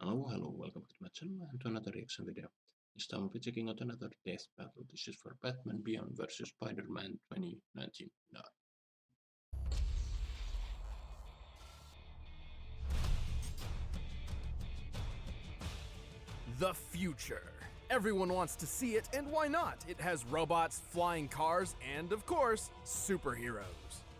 Hello, welcome to my channel and to another reaction video. This time we'll be checking out another death battle. This is for Batman Beyond vs Spider-Man 2019. The future. Everyone wants to see it, and why not? It has robots, flying cars, and of course, superheroes.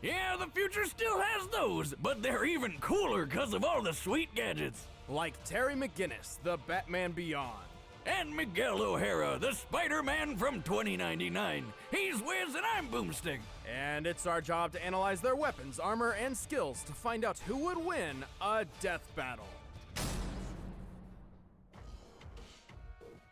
Yeah, the future still has those, but they're even cooler because of all the sweet gadgets. Like Terry McGinnis, the Batman Beyond. And Miguel O'Hara, the Spider-Man from 2099. He's Wiz and I'm Boomstick. And it's our job to analyze their weapons, armor, and skills to find out who would win a death battle.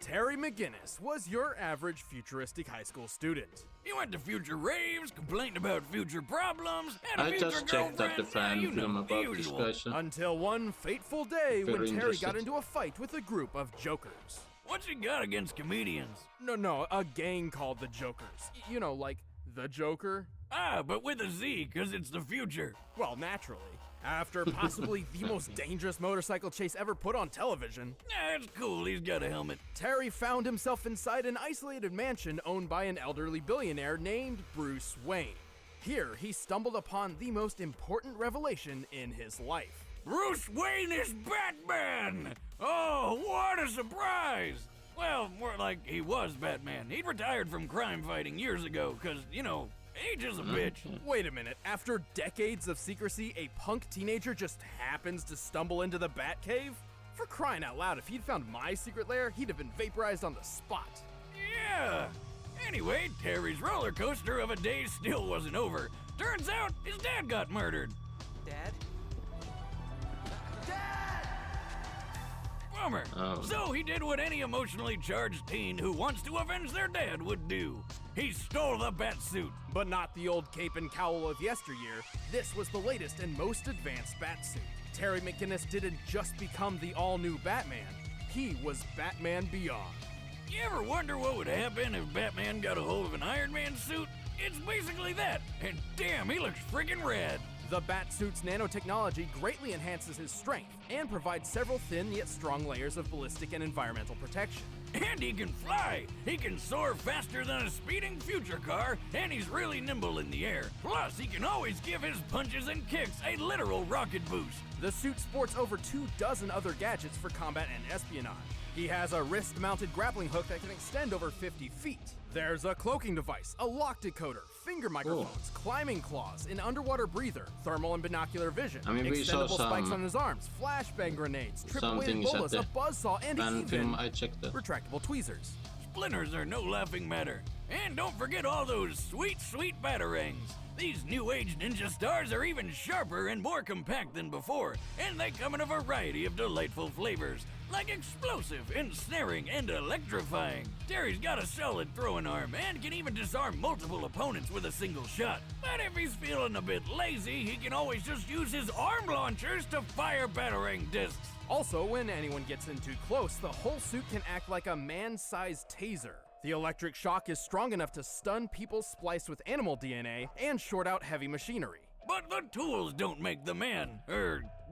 Terry McGinnis was your average futuristic high school student. He went to future raves, complained about future problems, had a I future just checked out the girlfriend. fan Yeah, you film know, the about this usual. guy. Until one fateful day when Very Terry got interested. into a fight with a group of jokers. What's he got against comedians? No, a gang called the Jokers. You know, like the Joker? Ah, but with a Z, because it's the future. Well, naturally. After possibly the most dangerous motorcycle chase ever put on television, Yeah, it's cool, he's got a helmet. Terry found himself inside an isolated mansion owned by an elderly billionaire named Bruce Wayne. Here, he stumbled upon the most important revelation in his life. Bruce Wayne is Batman! Oh, what a surprise! Well, more like he was Batman. He'd retired from crime fighting years ago, because, you know, age is a bitch. Wait a minute, after decades of secrecy, a punk teenager just happens to stumble into the Batcave? For crying out loud, if he'd found my secret lair, he'd have been vaporized on the spot. Yeah! Anyway, Terry's roller coaster of a day still wasn't over. Turns out his dad got murdered. Dad? Bummer. Oh. So he did what any emotionally charged teen who wants to avenge their dad would do. He stole the bat suit. But not the old cape and cowl of yesteryear. This was the latest and most advanced Batsuit. Terry McGinnis didn't just become the all-new Batman. He was Batman Beyond. You ever wonder what would happen if Batman got a hold of an Iron Man suit? It's basically that. And damn, he looks friggin' rad. The Batsuit's nanotechnology greatly enhances his strength and provides several thin yet strong layers of ballistic and environmental protection. And he can fly! He can soar faster than a speeding future car, and he's really nimble in the air. Plus, he can always give his punches and kicks a literal rocket boost. The suit sports over 24 other gadgets for combat and espionage. He has a wrist-mounted grappling hook that can extend over 50 feet. There's a cloaking device, a lock decoder, finger microphones, climbing claws, an underwater breather, thermal and binocular vision, I mean, we saw extendable spikes some- on his arms, flashbang grenades, triple-weighted things at bullets, the a buzzsaw, and fan even film I checked that. retractable tweezers. Splinters are no laughing matter. And don't forget all those sweet, sweet batarangs. These new age ninja stars are even sharper and more compact than before, and they come in a variety of delightful flavors, like explosive, ensnaring, and electrifying. Terry's got a solid throwing arm and can even disarm multiple opponents with a single shot. But if he's feeling a bit lazy, he can always just use his arm launchers to fire batarang discs. Also, when anyone gets in too close, the whole suit can act like a man-sized taser. The electric shock is strong enough to stun people spliced with animal DNA and short out heavy machinery. But the tools don't make the man,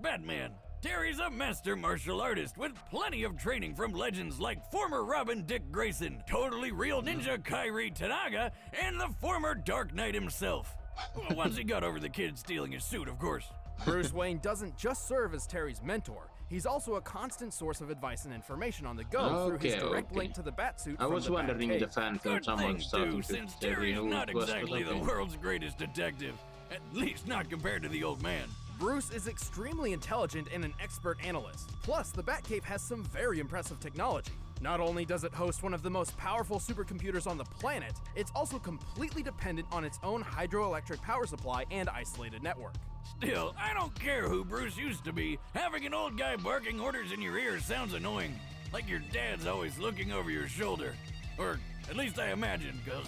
Batman. Terry's a master martial artist with plenty of training from legends like former Robin Dick Grayson, totally real ninja Kairi Tanaga, and the former Dark Knight himself. Well, once he got over the kid stealing his suit, of course. Bruce Wayne doesn't just serve as Terry's mentor, he's also a constant source of advice and information on the go through his direct link to the Batsuit I from was the wondering in the Batcave. fan film Good someone thing, starting too, to since tell me Terry's who not it was exactly the something. world's greatest detective. At least not compared to the old man. Bruce is extremely intelligent and an expert analyst. Plus, the Batcave has some very impressive technology. Not only does it host one of the most powerful supercomputers on the planet, it's also completely dependent on its own hydroelectric power supply and isolated network. Still, I don't care who Bruce used to be. Having an old guy barking orders in your ear sounds annoying. Like your dad's always looking over your shoulder. Or at least I imagine, because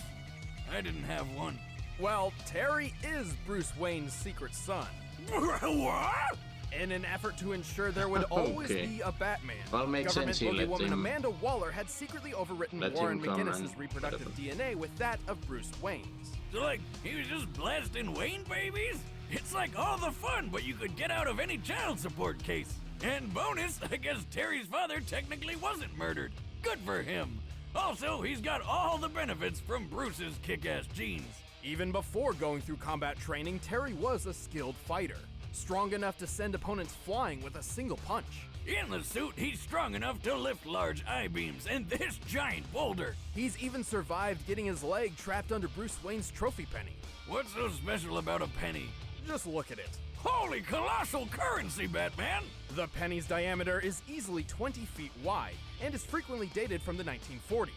I didn't have one. Well, Terry is Bruce Wayne's secret son. What? In an effort to ensure there would always Okay. be a Batman, Well, makes government sense, he boogie let woman him- Amanda Waller had secretly overwritten let Warren him come McGinnis's and reproductive whatever. DNA with that of Bruce Wayne's. So like, he was just blasting Wayne babies? It's like all the fun, but you could get out of any child support case. And bonus, I guess Terry's father technically wasn't murdered. Good for him. Also, he's got all the benefits from Bruce's kick-ass genes. Even before going through combat training, Terry was a skilled fighter, strong enough to send opponents flying with a single punch. In the suit, he's strong enough to lift large I-beams and this giant boulder. He's even survived getting his leg trapped under Bruce Wayne's trophy penny. What's so special about a penny? Just look at it. Holy colossal currency, Batman! The penny's diameter is easily 20 feet wide and is frequently dated from the 1940s.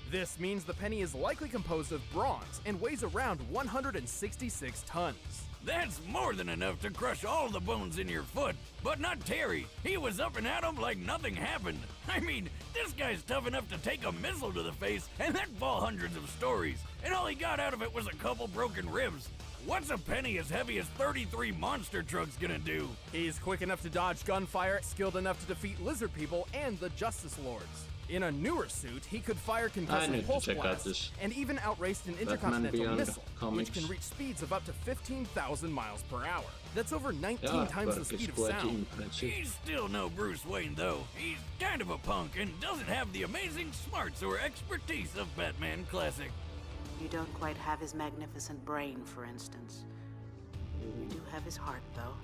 This means the penny is likely composed of bronze and weighs around 166 tons. That's more than enough to crush all the bones in your foot. But not Terry. He was up and at him like nothing happened. I mean, this guy's tough enough to take a missile to the face and then fall hundreds of stories. And all he got out of it was a couple broken ribs. What's a penny as heavy as 33 monster trucks gonna do? He's quick enough to dodge gunfire, skilled enough to defeat lizard people and the Justice Lords. In a newer suit, he could fire concussive pulse blasts and even outraced an intercontinental missile, which can reach speeds of up to 15,000 miles per hour. That's over 19 times the speed of sound. He's still no Bruce Wayne, though. He's kind of a punk and doesn't have the amazing smarts or expertise of Batman Classic. You don't quite have his magnificent brain, for instance. You do have his heart, though.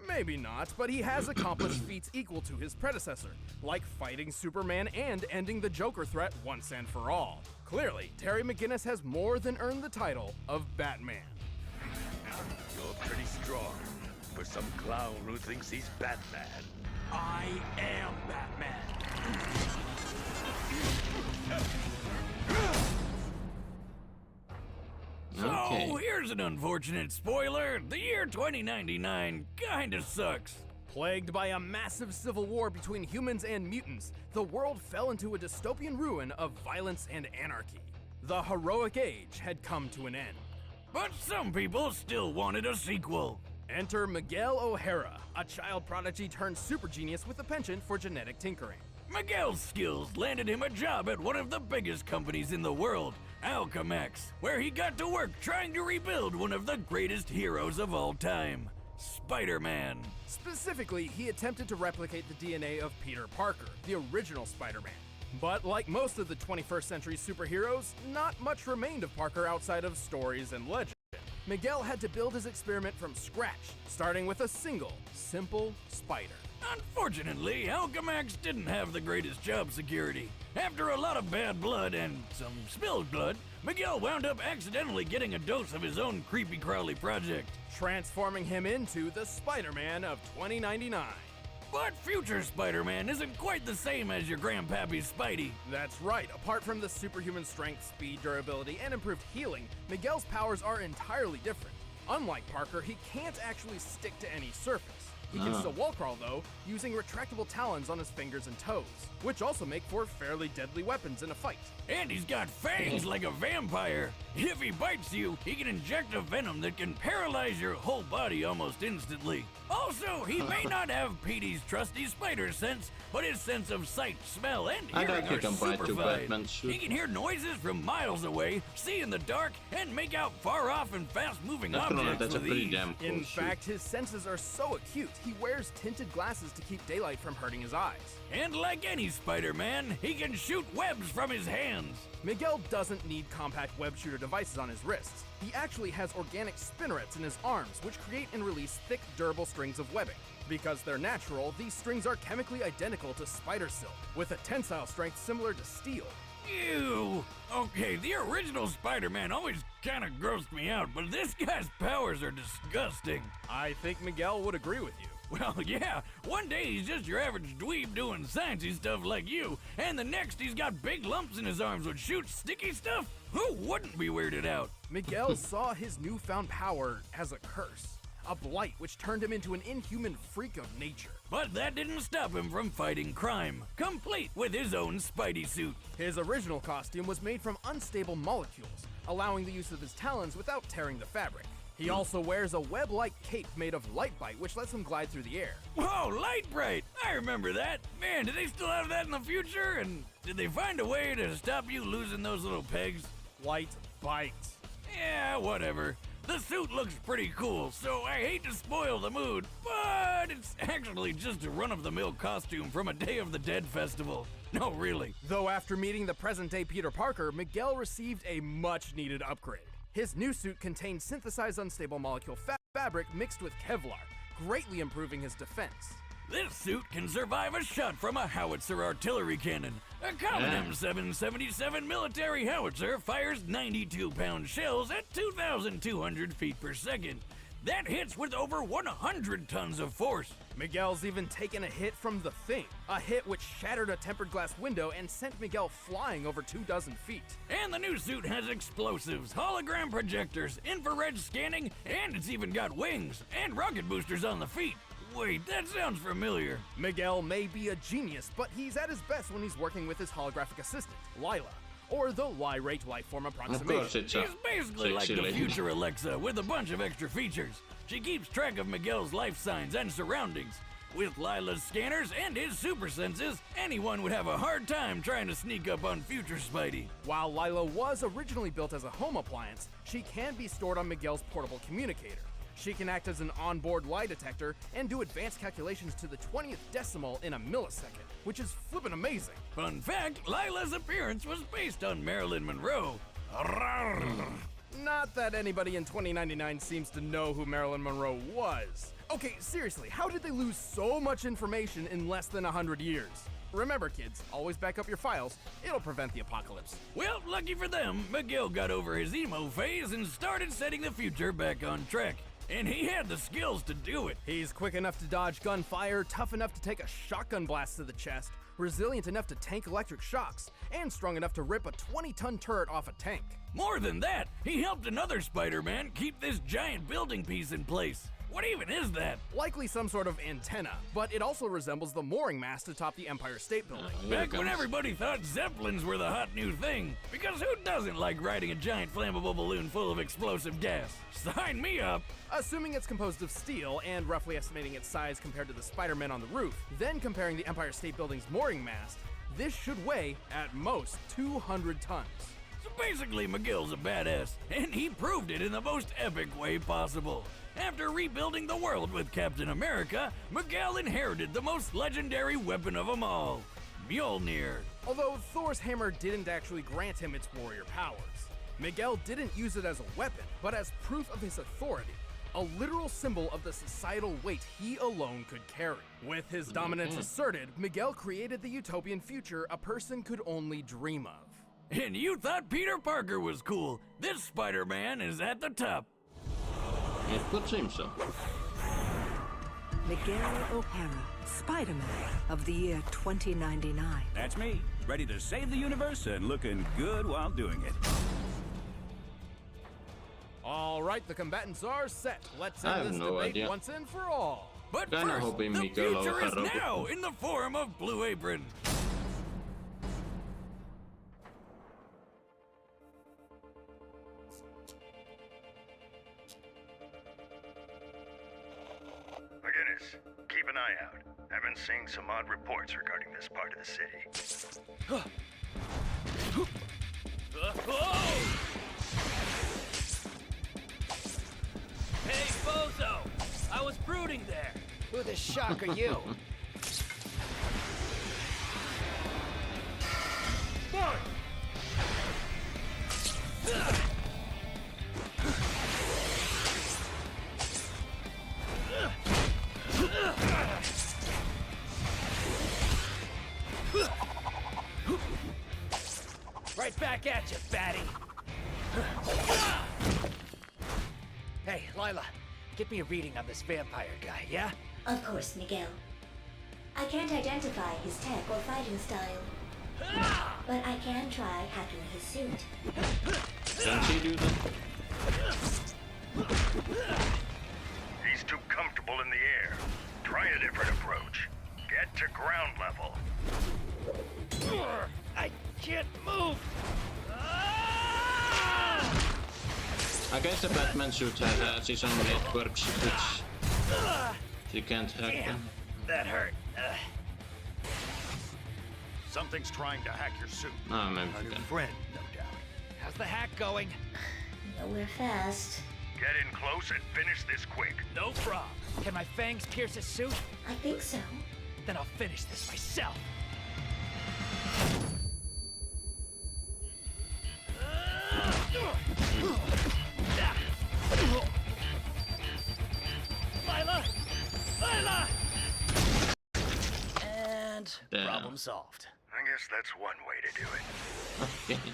Maybe not, but he has accomplished feats equal to his predecessor, like fighting Superman and ending the Joker threat once and for all. Clearly, Terry McGinnis has more than earned the title of Batman. You're pretty strong for some clown who thinks he's Batman. I am Batman. Okay. So, here's an unfortunate spoiler. The year 2099 kinda sucks. Plagued by a massive civil war between humans and mutants, the world fell into a dystopian ruin of violence and anarchy. The heroic age had come to an end. But some people still wanted a sequel. Enter Miguel O'Hara, a child prodigy turned super genius with a penchant for genetic tinkering. Miguel's skills landed him a job at one of the biggest companies in the world, Alchemax, where he got to work trying to rebuild one of the greatest heroes of all time, Spider-Man. Specifically, he attempted to replicate the DNA of Peter Parker, the original Spider-Man. But like most of the 21st century superheroes, not much remained of Parker outside of stories and legend. Miguel had to build his experiment from scratch, starting with a single, simple spider. Unfortunately, Alchemax didn't have the greatest job security. After a lot of bad blood and some spilled blood, Miguel wound up accidentally getting a dose of his own creepy crawly project, transforming him into the Spider-Man of 2099. But future Spider-Man isn't quite the same as your grandpappy's Spidey. That's right, apart from the superhuman strength, speed, durability, and improved healing, Miguel's powers are entirely different. Unlike Parker, he can't actually stick to any surface. He can still wall crawl though, using retractable talons on his fingers and toes, which also make for fairly deadly weapons in a fight. And he's got fangs like a vampire. If he bites you, he can inject a venom that can paralyze your whole body almost instantly. Also, he may not have Petey's trusty spider sense, but his sense of sight, smell, and hearing are superfied. He can hear noises from miles away, see in the dark, and make out far off and fast-moving objects with ease. In fact, his senses are so acute, he wears tinted glasses to keep daylight from hurting his eyes. And like any Spider-Man, he can shoot webs from his hands. Miguel doesn't need compact web shooter devices on his wrists. He actually has organic spinnerets in his arms, which create and release thick, durable strings of webbing. Because they're natural, these strings are chemically identical to spider silk, with a tensile strength similar to steel. Ew! Okay, the original Spider-Man always kinda grossed me out, but this guy's powers are disgusting. I think Miguel would agree with you. Well, yeah, one day he's just your average dweeb doing sciencey stuff like you, and the next he's got big lumps in his arms which shoot sticky stuff? Who wouldn't be weirded out? Miguel saw his newfound power as a curse, a blight which turned him into an inhuman freak of nature. But that didn't stop him from fighting crime, complete with his own Spidey suit. His original costume was made from unstable molecules, allowing the use of his talons without tearing the fabric. He also wears a web-like cape made of light bite, which lets him glide through the air. Whoa, Light Bright! I remember that. Man, do they still have that in the future? And did they find a way to stop you losing those little pegs? Light bite. Yeah, whatever. The suit looks pretty cool, so I hate to spoil the mood, but it's actually just a run-of-the-mill costume from a Day of the Dead festival. No, really. Though after meeting the present-day Peter Parker, Miguel received a much-needed upgrade. His new suit contained synthesized unstable molecule fabric mixed with Kevlar, greatly improving his defense. This suit can survive a shot from a howitzer artillery cannon. A common M777 military howitzer fires 92-pound shells at 2,200 feet per second. That hits with over 100 tons of force. Miguel's even taken a hit from the Thing, a hit which shattered a tempered glass window and sent Miguel flying over 2,000 feet. And the new suit has explosives, hologram projectors, infrared scanning, and it's even got wings and rocket boosters on the feet. Wait, that sounds familiar. Miguel may be a genius, but he's at his best when he's working with his holographic assistant, Lila, or the Y-rate lifeform Of course, approximation. it's a She's basically like sexy the lady. future Alexa with a bunch of extra features. She keeps track of Miguel's life signs and surroundings. With Lila's scanners and his super senses, anyone would have a hard time trying to sneak up on future Spidey. While Lila was originally built as a home appliance, she can be stored on Miguel's portable communicator. She can act as an onboard lie detector and do advanced calculations to the 20th decimal in a millisecond, which is flippin' amazing. Fun fact, Lila's appearance was based on Marilyn Monroe. Not that anybody in 2099 seems to know who Marilyn Monroe was. Okay, seriously, how did they lose so much information in less than 100 years? Remember, kids, always back up your files. It'll prevent the apocalypse. Well, lucky for them, Miguel got over his emo phase and started setting the future back on track. And he had the skills to do it. He's quick enough to dodge gunfire, tough enough to take a shotgun blast to the chest, resilient enough to tank electric shocks, and strong enough to rip a 20-ton turret off a tank. More than that, he helped another Spider-Man keep this giant building piece in place. What even is that? Likely some sort of antenna, but it also resembles the mooring mast atop the Empire State Building. Back when everybody thought Zeppelins were the hot new thing. Because who doesn't like riding a giant flammable balloon full of explosive gas? Sign me up! Assuming it's composed of steel and roughly estimating its size compared to the Spider-Man on the roof, then comparing the Empire State Building's mooring mast, this should weigh, at most, 200 tons. So basically, Miguel's a badass, and he proved it in the most epic way possible. After rebuilding the world with Captain America, Miguel inherited the most legendary weapon of them all, Mjolnir. Although Thor's hammer didn't actually grant him its warrior powers, Miguel didn't use it as a weapon, but as proof of his authority, a literal symbol of the societal weight he alone could carry. With his dominance asserted, Miguel created the utopian future a person could only dream of. And you thought Peter Parker was cool. This Spider-Man is at the top. It would seem so. Miguel O'Hara, Spider-Man of the year 2099. That's me, ready to save the universe and looking good while doing it. All right, the combatants are set. Let's I end have this no debate idea. once and for all. But Kinda first, hoping the Miguel future is O'Hara- now in the form of Blue Apron. McGinnis, keep an eye out. I've been seeing some odd reports regarding this part of the city. Hey, Bozo! I was brooding there. Who the shock are you? Right back at you, fatty. Hey, Lila, get me a reading on this vampire guy, yeah? Of course, Miguel. I can't identify his tech or fighting style, but I can try hacking his suit. Can she do that? He's too comfortable in the air. Try a different approach. Get to ground level. I can't move. I guess the Batman suit has its own networks, which she can't hack Damn, them. that hurt. Something's trying to hack your suit. Ah, maybe A she new can. friend, no doubt. How's the hack going? Nowhere fast. Get in close and finish this quick. No problem. Can my fangs pierce his suit? I think so. Then I'll finish this myself. Lila! Lila! And Damn. problem solved. I guess that's one way to do it. Okay.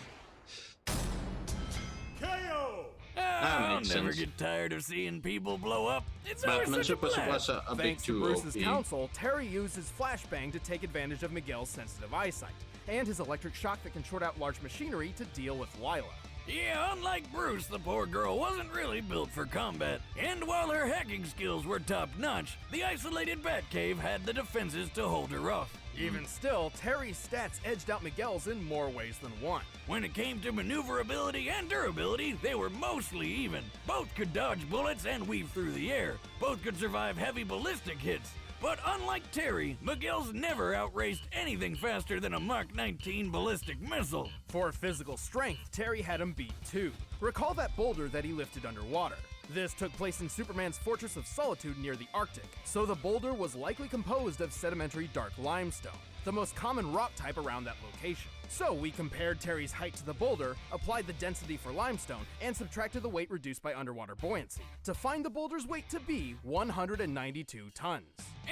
I'll makes never sense. get tired of seeing people blow up. It's always Batman such a was blast. a bit Thanks to too Bruce's OP. counsel, Terry used his flashbang to take advantage of Miguel's sensitive eyesight, and his electric shock that can short out large machinery to deal with Lila. Yeah, unlike Bruce, the poor girl wasn't really built for combat. And while her hacking skills were top-notch, the isolated Batcave had the defenses to hold her off. Even still, Terry's stats edged out Miguel's in more ways than one. When it came to maneuverability and durability, they were mostly even. Both could dodge bullets and weave through the air. Both could survive heavy ballistic hits. But unlike Terry, Miguel's never outraced anything faster than a Mark 19 ballistic missile. For physical strength, Terry had him beat too. Recall that boulder that he lifted underwater. This took place in Superman's Fortress of Solitude near the Arctic, so the boulder was likely composed of sedimentary dark limestone, the most common rock type around that location. So we compared Terry's height to the boulder, applied the density for limestone, and subtracted the weight reduced by underwater buoyancy, to find the boulder's weight to be 192 tons.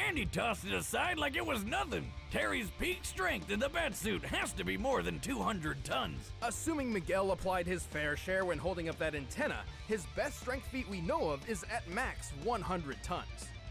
And he tossed it aside like it was nothing. Terry's peak strength in the Batsuit has to be more than 200 tons. Assuming Miguel applied his fair share when holding up that antenna, his best strength feat we know of is at max 100 tons.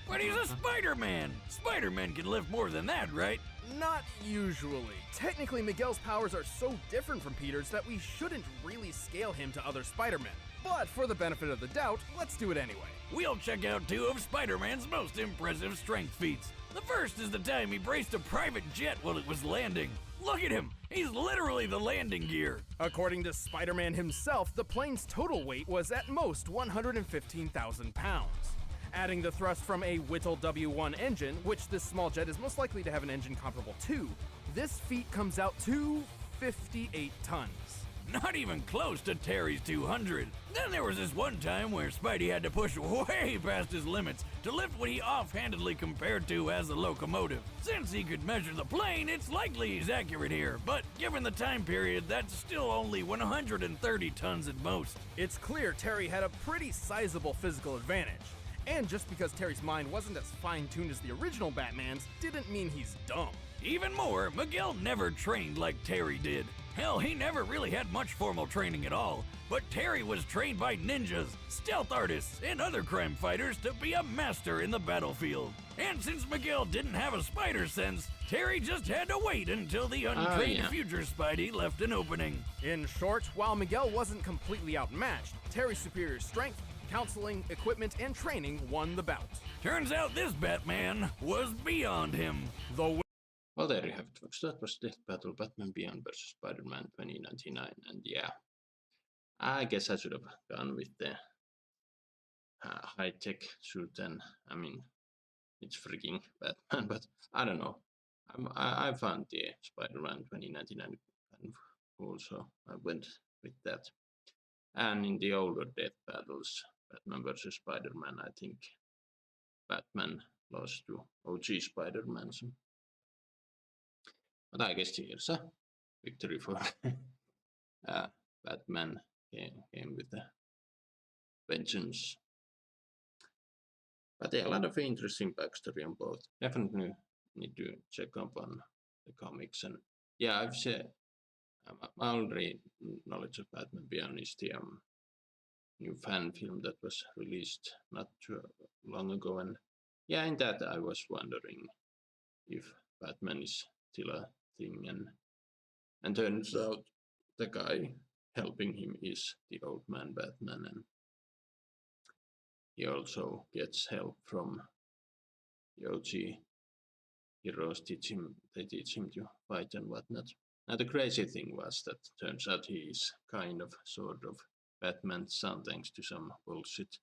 But he's a Spider-Man. Spider-Man can lift more than that, right? Not usually. Technically, Miguel's powers are so different from Peter's that we shouldn't really scale him to other Spider-Men. But for the benefit of the doubt, let's do it anyway. We'll check out two of Spider-Man's most impressive strength feats. The first is the time he braced a private jet while it was landing. Look at him! He's literally the landing gear. According to Spider-Man himself, the plane's total weight was at most 115,000 pounds. Adding the thrust from a Whittle W1 engine, which this small jet is most likely to have an engine comparable to, this feat comes out to 58 tons. Not even close to Terry's 200. Then there was this one time where Spidey had to push way past his limits to lift what he offhandedly compared to as a locomotive. Since he could measure the plane, it's likely he's accurate here, but given the time period, that's still only 130 tons at most. It's clear Terry had a pretty sizable physical advantage. And just because Terry's mind wasn't as fine-tuned as the original Batman's, didn't mean he's dumb. Even more, Miguel never trained like Terry did. Hell, he never really had much formal training at all, but Terry was trained by ninjas, stealth artists, and other crime fighters to be a master in the battlefield. And since Miguel didn't have a spider sense, Terry just had to wait until the untrained future Spidey left an opening. In short, while Miguel wasn't completely outmatched, Terry's superior strength, counseling, equipment, and training won the bout. Turns out this Batman was beyond him. Well, there you have it, folks. That was Deathbattle, Batman Beyond vs. Spider-Man 2099. And yeah, I guess I should have gone with the high-tech suit then. I mean, it's freaking Batman, but I don't know. I found the Spider-Man 2099 kind of cool, so I went with that. And in the older Death Battles, Batman vs. Spider-Man, I think Batman lost to OG Spider-Man. So. But I guess here's a victory for Batman. Came with a vengeance. But yeah, a lot of interesting backstory on both. Definitely need to check up on the comics. And yeah, I've said my already knowledge of Batman Beyond is the new fan film that was released not too long ago. And yeah, in that I was wondering if Batman is still a thing, and turns out the guy helping him is the old man Batman, and he also gets help from the OG heroes. They teach him to fight and whatnot. Now the crazy thing was that turns out he is kind of sort of Batman's son thanks to some bullshit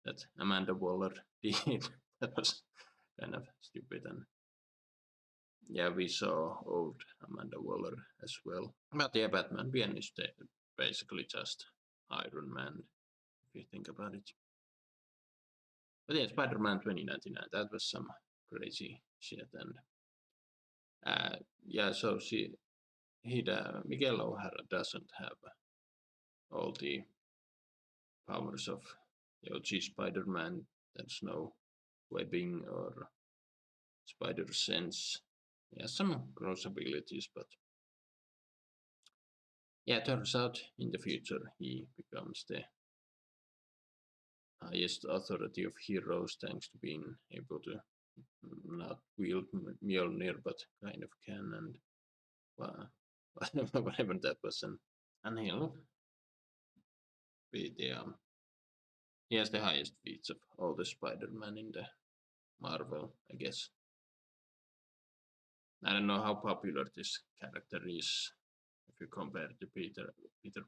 that Amanda Waller did. That was kind of stupid. And yeah, we saw old Amanda Waller as well. But yeah, Batman Beyond is basically just Iron Man. If you think about it. But yeah, Spider-Man 2099, that was some crazy shit. And yeah, so Miguel O'Hara doesn't have all the powers of the OG Spider-Man. There's no webbing or spider sense. He has some gross abilities, but yeah, turns out in the future he becomes the highest authority of heroes thanks to being able to not wield Mjolnir but kind of can, and whatever that was. And he'll be he has the highest feats of all the Spider-Man in the Marvel, I guess. I don't know how popular this character is if you compare to Peter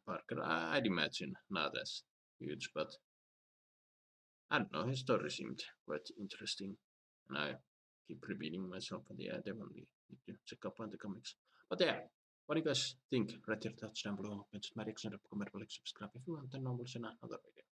Parker. I'd imagine not as huge, but I don't know. His story seemed quite interesting, and I keep repeating myself. And yeah, I definitely need to check up on the comics. But yeah, what do you guys think? Write your thoughts down below. Mention my reaction, comment, like, subscribe if you want, and we'll see another video.